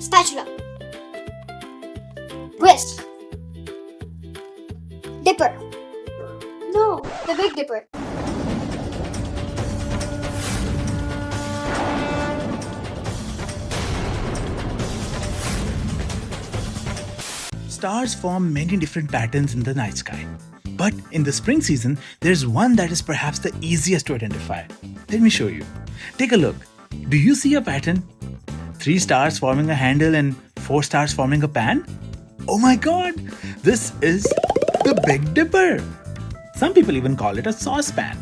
Spatula. Wrist. Dipper. No, the Big Dipper. Stars form many different patterns in the night sky. But in the spring season, there's one that is perhaps the easiest to identify. Let me show you. Take a look. Do you see a pattern? 3 stars forming a handle and 4 stars forming a pan? Oh my god! This is the Big Dipper! Some people even call it a saucepan.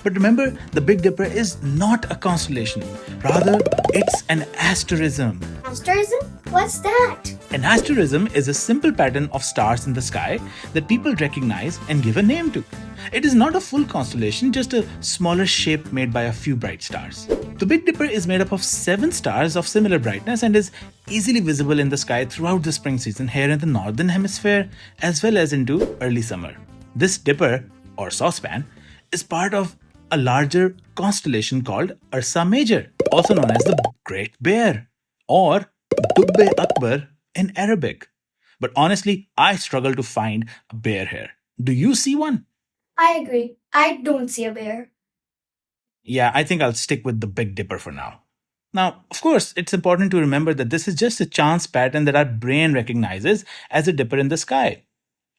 But remember, the Big Dipper is not a constellation. Rather, it's an asterism. Asterism? What's that? An asterism is a simple pattern of stars in the sky that people recognize and give a name to. It is not a full constellation, just a smaller shape made by a few bright stars. The Big Dipper is made up of 7 stars of similar brightness and is easily visible in the sky throughout the spring season here in the northern hemisphere as well as into early summer. This dipper, or saucepan, is part of a larger constellation called Ursa Major, also known as the Great Bear, or Dubbe Akbar in Arabic. But honestly, I struggle to find a bear here. Do you see one? I agree. I don't see a bear. Yeah, I think I'll stick with the Big Dipper for now. Now, of course, it's important to remember that this is just a chance pattern that our brain recognizes as a dipper in the sky.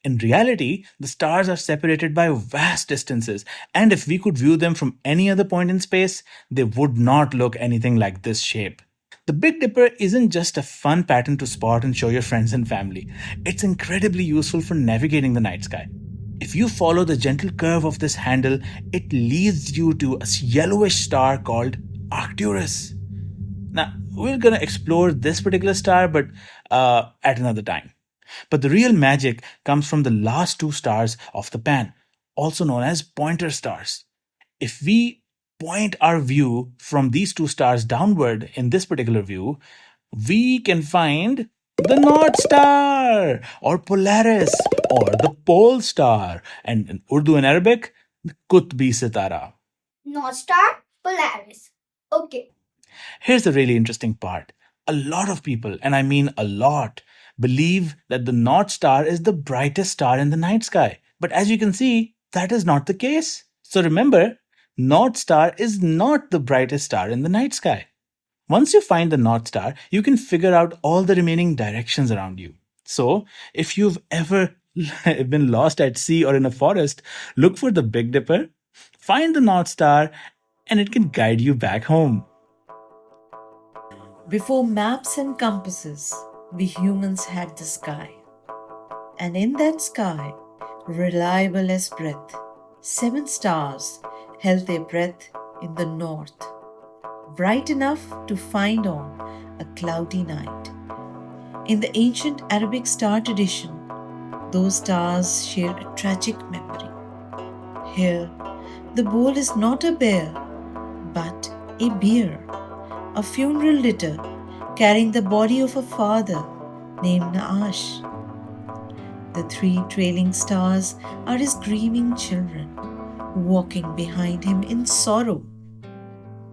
In reality, the stars are separated by vast distances, and if we could view them from any other point in space, they would not look anything like this shape. The Big Dipper isn't just a fun pattern to spot and show your friends and family. It's incredibly useful for navigating the night sky. If you follow the gentle curve of this handle, it leads you to a yellowish star called Arcturus. Now, we're going to explore this particular star, but at another time. But the real magic comes from the last 2 stars of the pan, also known as pointer stars. If we point our view from these 2 stars downward in this particular view, we can find the North Star, or Polaris, or the Pole Star, and in Urdu and Arabic, the Qutbi Sitara. North Star, Polaris. Okay. Here's the really interesting part. A lot of people, and I mean a lot, believe that the North Star is the brightest star in the night sky. But as you can see, that is not the case. So remember, North Star is not the brightest star in the night sky. Once you find the North Star, you can figure out all the remaining directions around you. So, if you've ever been lost at sea or in a forest, look for the Big Dipper, find the North Star, and it can guide you back home. Before maps and compasses, we humans had the sky. And in that sky, reliable as breath, 7 stars held their breath in the north, bright enough to find on a cloudy night. In the ancient Arabic star tradition, those stars share a tragic memory. Here, the bowl is not a bear, but a bier, a funeral litter carrying the body of a father named Naash. The 3 trailing stars are his grieving children, walking behind him in sorrow,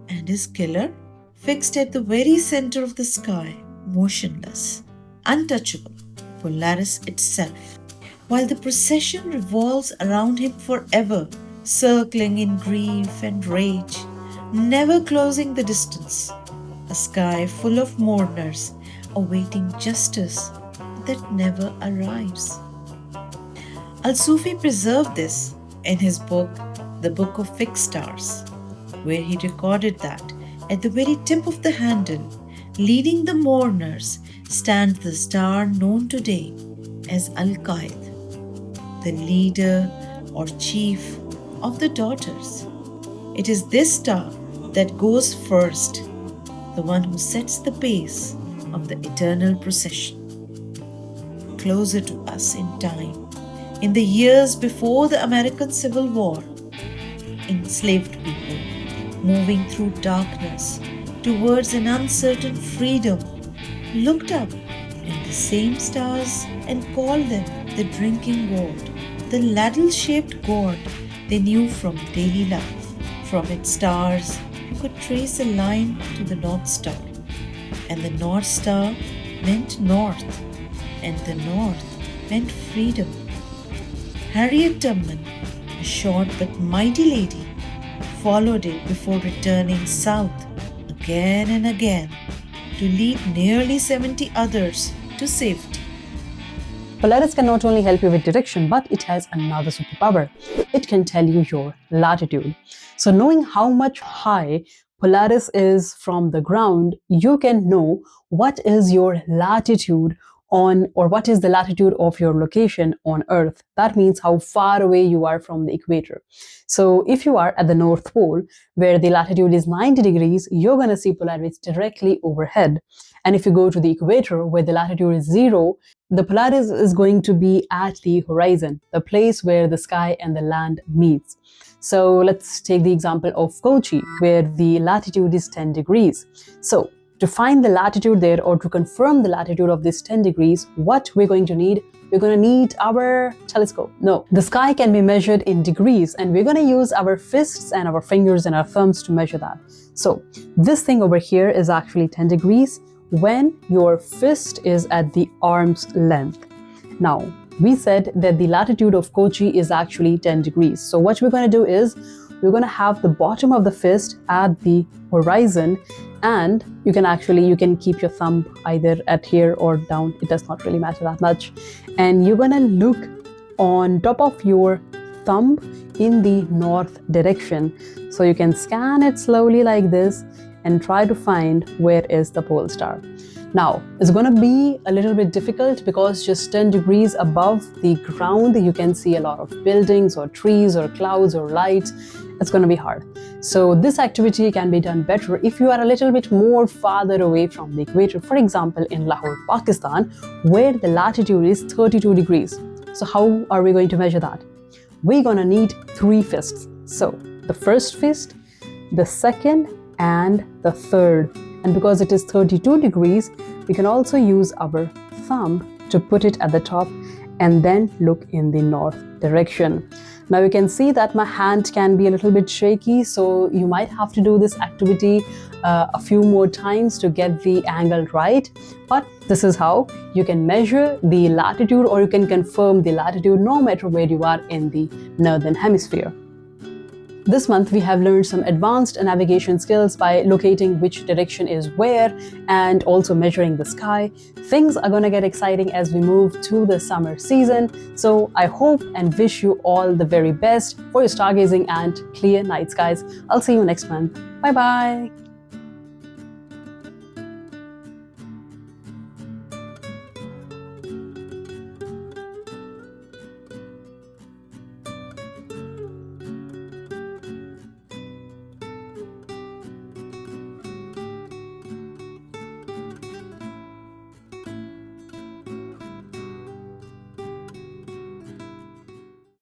and his killer fixed at the very center of the sky, motionless, untouchable, Polaris itself, while the procession revolves around him forever, circling in grief and rage, never closing the distance, a sky full of mourners awaiting justice that never arrives. Al-Sufi preserved this in his book, The Book of Fixed Stars, where he recorded that at the very tip of the handle, leading the mourners, stands the star known today as Al-Qaid, the leader or chief of the daughters. It is this star that goes first, the one who sets the pace of the eternal procession. Closer to us in time, in the years before the American Civil War, enslaved people moving through darkness towards an uncertain freedom looked up in the same stars and called them the drinking gourd, the ladle-shaped gourd they knew from daily life. From its stars, you could trace a line to the North Star, and the North Star meant north, and the north meant freedom. Harriet Tubman, a short but mighty lady, followed it before returning south again and again to lead nearly 70 others to safety. Polaris can not only help you with direction, but it has another superpower. It can tell you your latitude. So knowing how much high Polaris is from the ground, you can know what is your latitude on, or what is the latitude of your location on Earth. That means how far away you are from the equator. So if you are at the North Pole, where the latitude is 90 degrees, you're going to see Polaris directly overhead. And if you go to the equator, where the latitude is 0, the Polaris is going to be at the horizon, the place where the sky and the land meets. So let's take the example of Kochi, where the latitude is 10 degrees. So to find the latitude there, or to confirm the latitude of this 10 degrees, what we're going to need? We're going to need our telescope. No, the sky can be measured in degrees, and we're going to use our fists and our fingers and our thumbs to measure that. So this thing over here is actually 10 degrees when your fist is at the arm's length. Now, we said that the latitude of Kochi is actually 10 degrees. So what we're going to do is, we're going to have the bottom of the fist at the horizon, and you can keep your thumb either at here or down. It does not really matter that much. And you're going to look on top of your thumb in the north direction. So you can scan it slowly like this and try to find where is the pole star. Now, it's going to be a little bit difficult because just 10 degrees above the ground, you can see a lot of buildings or trees or clouds or lights. It's going to be hard. So this activity can be done better if you are a little bit more farther away from the equator. For example, in Lahore, Pakistan, where the latitude is 32 degrees. So how are we going to measure that? We're going to need 3 fists. So the first fist, the second, and the third. And because it is 32 degrees, we can also use our thumb to put it at the top and then look in the north direction. Now you can see that my hand can be a little bit shaky, so you might have to do this activity a few more times to get the angle right. But this is how you can measure the latitude, or you can confirm the latitude no matter where you are in the northern hemisphere. This month we have learned some advanced navigation skills by locating which direction is where and also measuring the sky. Things are going to get exciting as we move to the summer season. So I hope and wish you all the very best for your stargazing and clear night skies. I'll see you next month. Bye bye.